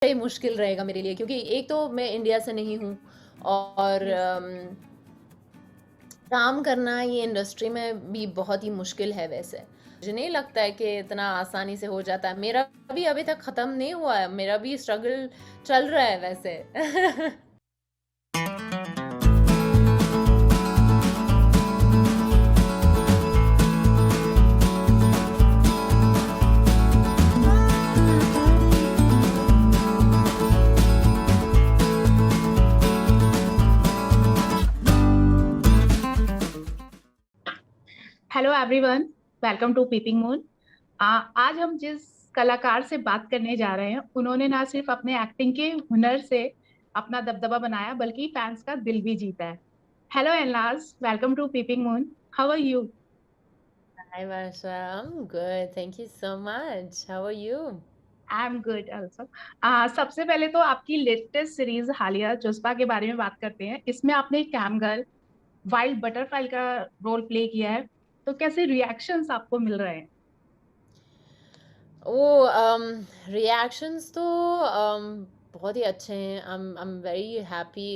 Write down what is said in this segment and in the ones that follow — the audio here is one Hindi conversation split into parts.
ही मुश्किल रहेगा मेरे लिए क्योंकि एक तो मैं इंडिया से नहीं हूँ और यस। काम करना ये इंडस्ट्री में भी बहुत ही मुश्किल है वैसे। मुझे नहीं लगता है कि इतना आसानी से हो जाता है। मेरा भी अभी तक खत्म नहीं हुआ है, मेरा भी स्ट्रगल चल रहा है वैसे। Hello everyone, welcome to peeping moon. आज हम जिस कलाकार से बात करने जा रहे हैं, उन्होंने ना सिर्फ अपने एक्टिंग के हुनर से अपना दबदबा बनाया, बल्कि फैंस का दिल भी जीता है। हेलो एनलाज, welcome to peeping moon. How are you? Hi Varsha, I'm good. Thank you so much. How are you? I am good also. सबसे पहले तो आपकी लेटेस्ट सीरीज हालिया जुज्बा के बारे में बात करते हैं। इसमें आपने कैम गर्ल, वाइल्ड बटरफ्लाई का रोल प्ले किया है। तो कैसे रिएक्शंस आपको मिल रहे हैं? वो रिएक्शंस तो बहुत ही अच्छे हैं। I'm very happy.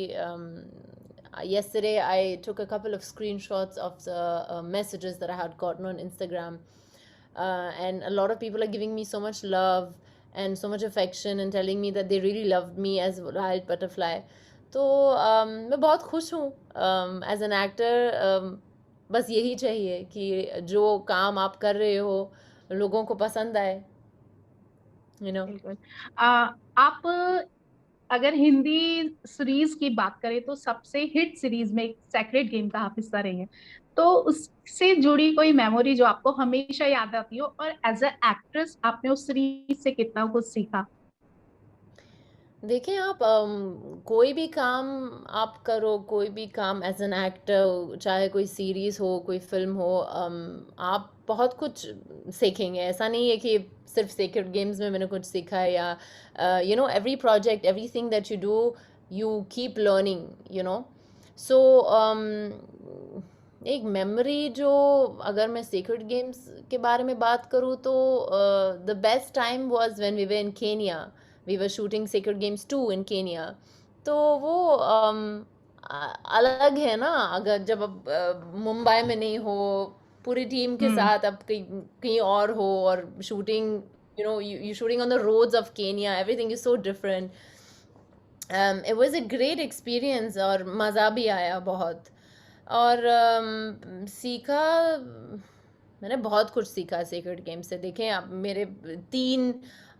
Yesterday I took a couple of screenshots of the messages that I had gotten on Instagram, and a lot of people are giving me so much love and so much affection and telling me that they really loved me as Wild Butterfly. तो मैं बहुत खुश हूँ एज एन एक्टर। बस यही चाहिए कि जो काम आप कर रहे हो लोगों को पसंद आए, यू नो। बिल्कुल। आप अगर हिंदी सीरीज की बात करें तो सबसे हिट सीरीज में एक सेक्रेड गेम का आप हिस्सा रही हैं। तो उससे जुड़ी कोई मेमोरी जो आपको हमेशा याद आती हो, और एज अ एक्ट्रेस आपने उस सीरीज से कितना कुछ सीखा? देखिए आप कोई भी काम आप करो, कोई भी काम एज एन एक्टर, चाहे कोई सीरीज़ हो, कोई फ़िल्म हो, आप बहुत कुछ सीखेंगे। ऐसा नहीं है कि सिर्फ सेक्रेड गेम्स में मैंने कुछ सीखा है या you know every project everything that you do you keep learning, you know. So एक मेमोरी जो, अगर मैं सेक्रेड गेम्स के बारे में बात करूँ तो the best time was when we were in Kenya. We were shooting Sacred Games 2 in Kenya. तो वो अलग है ना, अगर जब आप मुंबई में नहीं हो पूरी टीम के हम्म। साथ, आप कहीं कहीं और हो और shooting, you know, you shooting on the roads of Kenya, everything is so different. It was a great experience और मज़ा भी आया बहुत। और सीखा, मैंने बहुत कुछ सीखा सेक्रेड गेम से। देखें आप, मेरे 3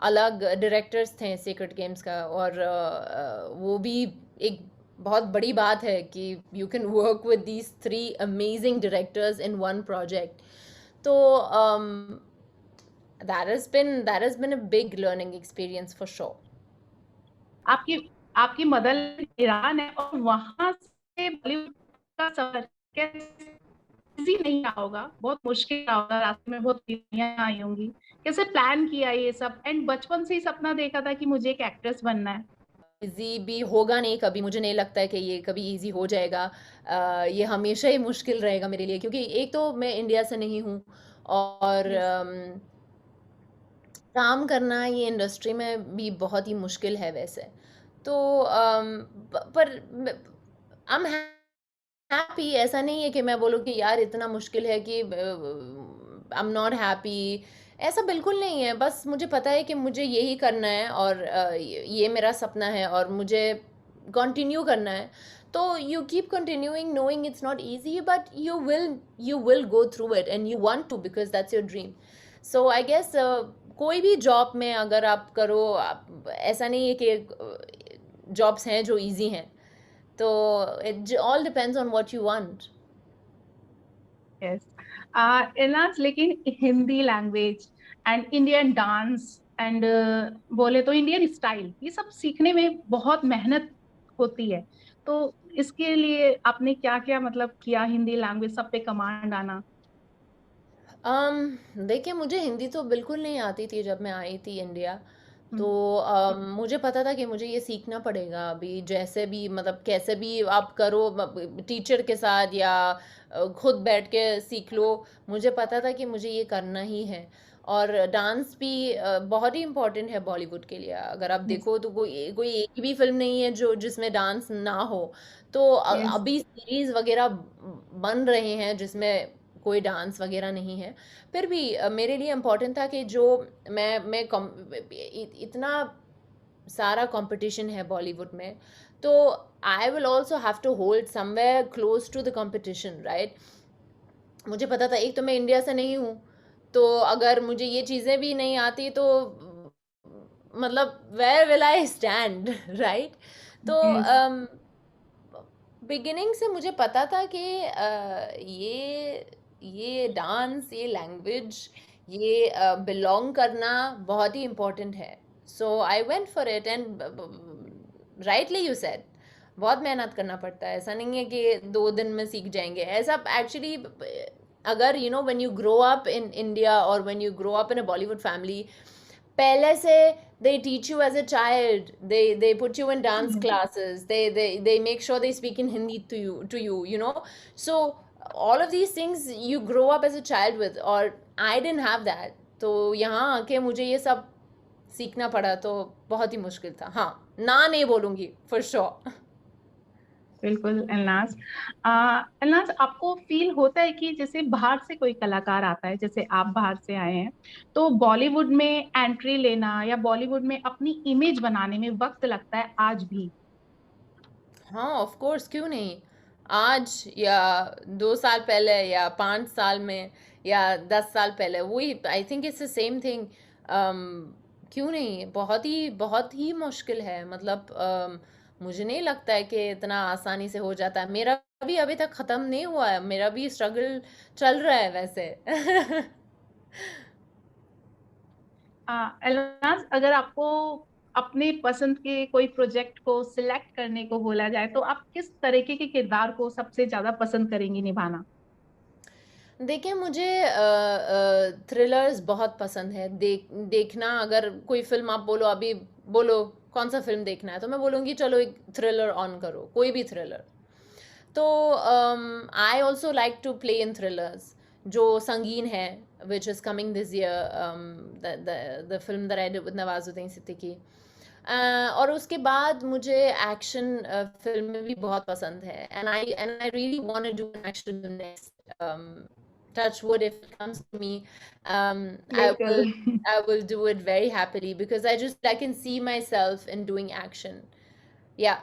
अलग डायरेक्टर्स थे सेक्रेड गेम्स का, और वो भी एक बहुत बड़ी बात है कि you can work with these 3 amazing directors in one project. तो that has been a big learning experience for sure. आपकी आपकी मदर ईरान है, और वहां से बॉलीवुड का सफर कैसे? इजी नहीं रहा होगा, बहुत मुश्किल रहा होगा, रास्ते में बहुत बीमारियां आई होंगी। कैसे प्लान किया ये सब, एंड बचपन से ही सपना देखा था कि मुझे एक एक्ट्रेस बनना है? ईज़ी भी होगा नहीं कभी, मुझे नहीं लगता है कि ये कभी ईज़ी हो जाएगा। ये हमेशा ही मुश्किल रहेगा मेरे लिए क्योंकि एक तो मैं इंडिया से नहीं हूँ और यस। काम करना ये इंडस्ट्री में भी बहुत ही मुश्किल है वैसे। तो पर आई एम हैप्पी। ऐसा नहीं है कि मैं बोलूँ कि यार इतना मुश्किल है कि आई एम नॉट हैप्पी। ऐसा बिल्कुल नहीं है। बस मुझे पता है कि मुझे यही करना है और ये मेरा सपना है और मुझे कंटिन्यू करना है। तो you keep continuing knowing it's not easy, but you will go through it and you want to because that's your dream. So I guess कोई भी जॉब में अगर आप करो, ऐसा नहीं है कि जॉब्स हैं जो इजी हैं। तो it all depends on what you want. Yes. इलाज, लेकिन Hindi language and Indian dance and बोले तो इंडियन स्टाइल, ये सब सीखने में बहुत मेहनत होती है। तो इसके लिए आपने क्या क्या मतलब किया? हिंदी लैंग्वेज सब पे कमांड आना। देखिए मुझे हिंदी तो बिल्कुल नहीं आती थी जब मैं आई थी इंडिया। तो हम्म। मुझे पता था कि मुझे ये सीखना पड़ेगा अभी, जैसे भी मतलब कैसे भी आप करो, टीचर के साथ या खुद बैठ के सीख लो। मुझे पता था कि मुझे ये करना ही है। और डांस भी बहुत ही इम्पोर्टेंट है बॉलीवुड के लिए। अगर आप यस, देखो तो कोई कोई एक भी फिल्म नहीं है जो जिसमें डांस ना हो। तो यस। अभी सीरीज वगैरह बन रहे हैं जिसमें कोई डांस वगैरह नहीं है। फिर भी मेरे लिए इम्पोर्टेंट था कि जो इतना सारा कंपटीशन है बॉलीवुड में, तो I will also have to hold somewhere close to the competition, right. मुझे पता था एक तो मैं इंडिया से नहीं हूँ, तो अगर मुझे ये चीज़ें भी नहीं आती तो मतलब where will I stand right. तो यस। बिगिनिंग से मुझे पता था कि ये डांस, ये लैंग्वेज, ये बिलोंग करना बहुत ही इम्पोर्टेंट है। So I went for it and rightly you said, बहुत मेहनत करना पड़ता है। ऐसा नहीं है कि 2 दिन में सीख जाएंगे ऐसा एक्चुअली। अगर you know when you grow up in India और when you grow up in a Bollywood family, पहले से they teach you as a child, they put you in dance classes, they make sure they speak in Hindi to you, you know. So all of these things you grow up as a child with, or I didn't have that. तो यहाँ आके मुझे ये सब सीखना पड़ा, तो बहुत ही मुश्किल था। हाँ, ना नहीं बोलूँगी for sure। बिल्कुल एलनाज। एलनाज, आपको फील होता है कि जैसे बाहर से कोई कलाकार आता है, जैसे आप बाहर से आए हैं, तो बॉलीवुड में एंट्री लेना या बॉलीवुड में अपनी इमेज बनाने में वक्त लगता है आज भी? हाँ ऑफ कोर्स, क्यों नहीं। आज या 2 साल पहले या 5 साल में या 10 साल पहले, वही I think it's the same thing. क्यों नहीं, बहुत ही मुश्किल है। मतलब मुझे नहीं लगता है कि इतना आसानी से हो जाता है। मेरा भी अभी तक ख़त्म नहीं हुआ है, मेरा भी स्ट्रगल चल रहा है वैसे। एलनाज, अगर आपको अपने पसंद के कोई प्रोजेक्ट को सिलेक्ट करने को बोला जाए, तो आप किस तरीके के किरदार को सबसे ज्यादा पसंद करेंगी निभाना? देखिए, मुझे थ्रिलर्स बहुत पसंद है। देखना, अगर कोई फ़िल्म आप बोलो अभी, बोलो कौन-सा फ़िल्म देखना है, तो मैं बोलूँगी चलो एक थ्रिलर ऑन करो, कोई भी थ्रिलर। तो I also like to play in thrillers जो संगीन है, which is coming this year, the film that I did with Nawazuddin Siddiqui. और उसके बाद मुझे एक्शन फ़िल्में भी बहुत पसंद है, and I really want to do an action film next. Touch wood, if it comes to me, um, I बिल्कुल। will I will do it very happily because I can see myself in doing action. Yeah.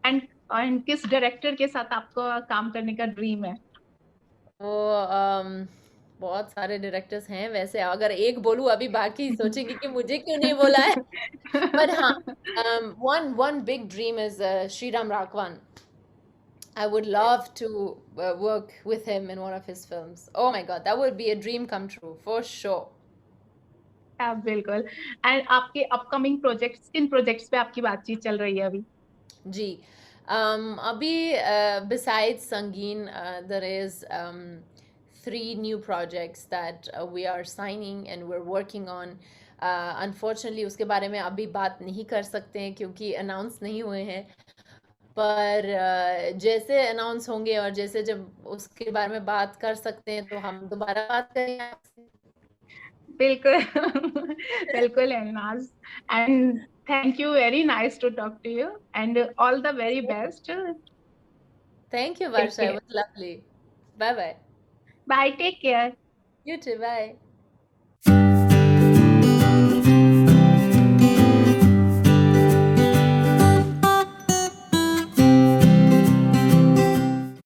And and किस डायरेक्टर के साथ आपको काम करने का ड्रीम है? तो बहुत सारे डायरेक्टर्स हैं वैसे। अगर एक बोलूँ अभी, बाकी सोचेंगे कि मुझे क्यों नहीं बोला है। पर हाँ, one big dream is Sriram Raghavan. I would love to work with him in one of his films. Oh my God, that would be a dream come true for sure. बिल्कुल। एंड आपके अपकमिंग प्रोजेक्ट्स, किन प्रोजेक्ट्स पे आपकी बातचीत चल रही है अभी? जी, अभी besides Sangeet, there is 3 new projects that we are signing and we're working on. Unfortunately, उसके बारे में अभी बात नहीं कर सकते हैं क्योंकि अनाउंस नहीं हुए हैं। पर जैसे अनाउंस होंगे और जैसे जब उसके बारे में बात कर सकते हैं तो हम दोबारा बात करेंगे आपसे। बिल्कुल। बिल्कुल Elnaaz, and thank you, very nice to talk to you, and all the very best. Thank you, take Varsha. It care. was lovely. Bye bye. Bye, take care. You too. Bye.